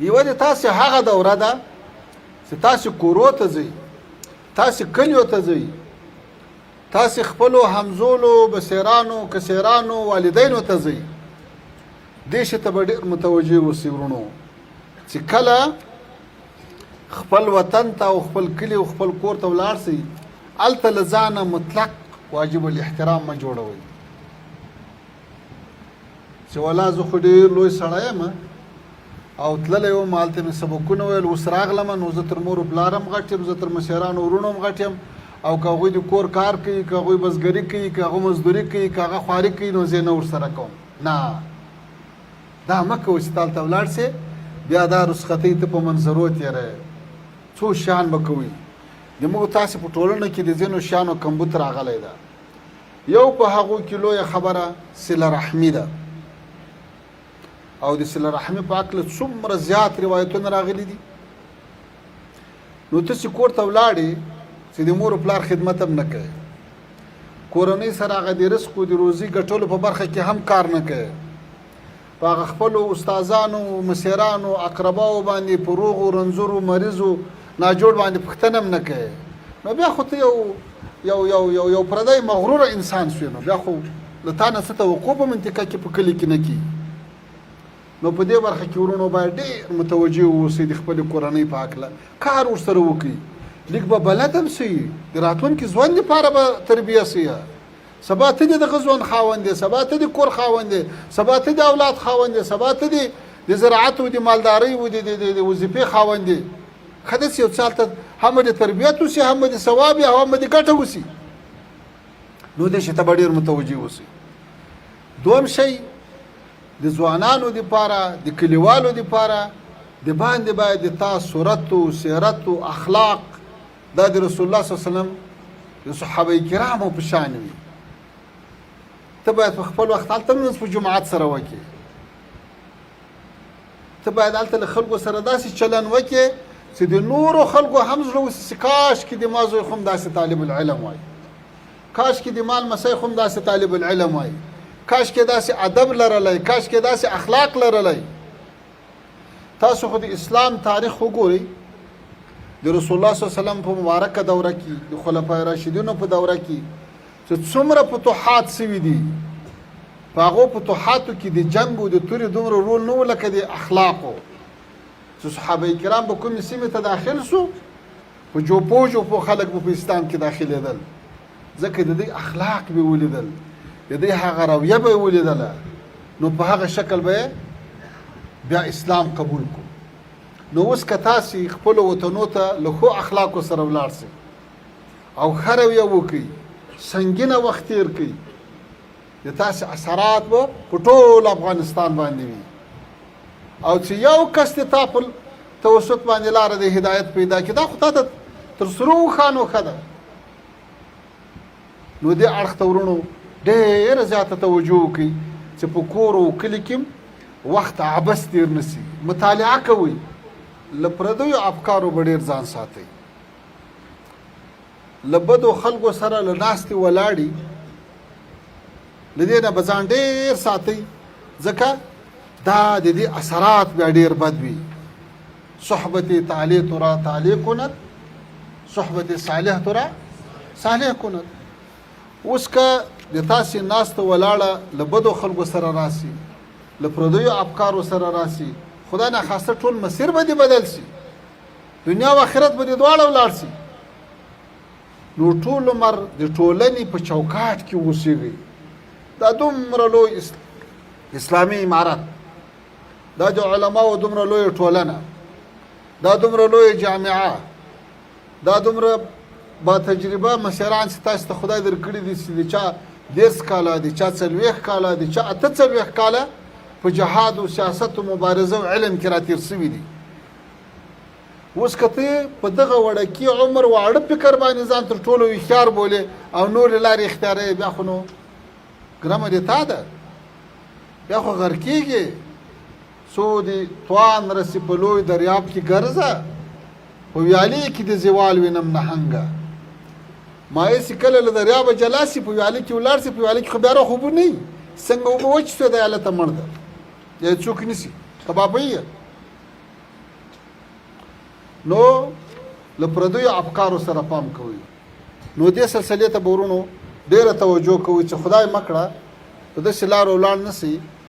یوه د تاسې هغه دوره ده چې تاسې کورو ته ځئ، تاسې کلیو ته ځئ، تاسې خپلو همزولو بسیرانو کسیرانو والدینو ته ځئ. دې شي ته به ډېر متوجه اوسئ ورونو چې کله خپل وطن ته او خپل کلی او خپل کور ته ولاړ شئ، هلته له ځانه مطلق واجب الاحترام مه جوړوئ چې ولا زه خو ډېر لوی سړی یم او تللی وم هلته مې سبقونه ویل، اوس راغلم نو زه تر مور و پلار هم غټ یم، زه تر مشرانو ورونو هم غټ یم، او که هغوی د کور کار کوي، که هغوی بزګري کوي، که هغه مزدوري کوي، که هغه خواري کوي، نو زه یې نه ورسره کوم. نه، دا مه کوئ چې ته هلته ولاړ سې بیا دا رسختۍ ته په منظرو تېروې. څو شیان به کوئ. زموږ تاسې په ټولنه کې د ځینو شیانو کمبود راغلی ده. یو په هغو کې لویه خبره صله رحمي ده، او د صله رحمي په هکله څومره زیات روایتونه راغلي دي. نو ته چې کور ته ولاړې چې د مور و پلار خدمت هم نه کوې، کورنۍ سره هغه د رزق او د روزي ګټلو په برخه کې هم کار نه کوې، په هغه خپلو استادانو مسیرانو اقرباو باندې په روغو رنځورو مریضو ناجوړ باندې پوښتنه هم نه کوې، نو بیا خو ته یو پردی مغروره انسان شوې. نو بیا خو له تا نه څه توقع په منطقه کې په کلي کې نه کېږي. نو په دې برخه کې ورونو باید ډېر متوجه واوسئ د خپلې کورنۍ په هکله، کار ورسره وکړئ، لږ به بلد هم سئ، د راتلونکي ژوند دپاره به تربیه سئ. سبا ته دې دغه ژوند خاوند دی، سبا ته د کور خاوند دی، سبا ته د اولاد خاوند دی، سبا ته د زراعت او د مالدارۍ او د وظیفې خاوند دی. ښه داسې یو څه هلته هم د تربیت وسي، هم د ثواب وي، هم د ګټه وسي. نو دې شي ته به ډېر متوجه اوسئ. دویم شی د ځوانانو دپاره، د کلیوالو دپاره د باندې باید د تا صورت و سیرت و اخلاق دا د رسول الله صلی الله علیه وسلم د صحابه کرامو په شان وي. ته باید په خپل وخت هلته لمونځ په جماعت سره وکړې، ته باید هلته له خلکو سره داسې چلن وکړې چې د نورو خلکو هم زړه وسي چې کاش کې د ما زوی خو هم داسې طالب العلم وای، کاش کې د ما لمسی خو هم داسې طالب العلم وای، کاش کې داسې ادب لرلی، کاش کې داسې اخلاق لرلی. تاسو خو د اسلام تاریخ وګورئ، د رسول الله صلی الله علیه وسلم په مبارکه دوره کې، د خلفای راشدینو په دوره کې چې څومره فتوحات سوي دي، په هغو فتوحاتو کې د جنګ او د تورې دومره رول نه و لکه د اخلاقو. چې صحابه کرام به کومې سیمې ته داخل سو، په جوپو جوپو خلک به په اسلام کې داخلېدل، ځکه د دوی اخلاق به ولیدل، د دوی هغه رویه به ولیدله، نو په هغه شکل به بیا اسلام قبول کو. نو اوس که تاسې خپلو وطنو ته له ښو اخلاقو سره ولاړ سئ او ښه رویه وکړئ، سنګینه وخت تېر کړئ، د تاسې اثرات به په ټول افغانستان باندې وي. او چې یو کس د تا په توسط باندې لاره د هدایت پیدا کړي، دا خو تا ته تر سرو اوښانو ښه ده. نو دې اړخ ته ورونو ډېره زیاته توجه وکړئ چې په کور او کلي کې وخت عبث تېر نه سي. مطالعه کوئ، له پردیو افکارو به ډېر ځان ساتئ، له بدو خلکو سره له ناستې ولاړې له دې نه به ځان ډېر ساتئ، ځکه دا د دې اثرات بیا ډېر بد وي. صحبت طالع ترا طالع کند، صحبت صالح ترا صالح کند. اوس که د تاسې ناسته ولاړه له بدو خلکو سره راسي، له پردیو افکارو سره راسي، خدای ناخواسته ټول مسیر به دې بدل سي، دنیا او آخرت به دې دواړه ولاړ سي. نو ټول عمر د ټولنې په چوکاټ کې اوسېږئ. دا دومره لوی اسلامي عمارت، دا د علماو دومره لوی ټولنه، دا دومره لوی جامعه، دا دومره با تجربه مشران چې تاسو ته خدای درکړي دي چې د چا 10 کاله، د چا 40 کاله، د چا 48 کاله په جهاد او سیاست او مبارزه او علم کې راتېر سوي دي. اوس که ته په دغه وړکي عمر واړه فکر باندې ځان تر ټولو هوښیار بولې او نورې لارې اختیاروې، بیا خو نو ګرمه دې تا ده، بیا خو غر کېږي. څو د توان رسي په لوی دریاب کې ګرځه، په ویالې کې د زوال وینم نهنګه. مایې چې کله له دریابه جلا سي، په ویالې کې ولاړ سي، په ویالې کې خو بیا راخوبو نه وي، څنګه اوبه وچ سوې د هلته مړ ده، یا څوک نیسي کبابۍ یې. نو له پردیو افکارو سره پام کوئ. نو دې سلسلې ته به ورونو ډېره توجه کوئ چې خدای مکړه په داسې لارو ولاړ نه سي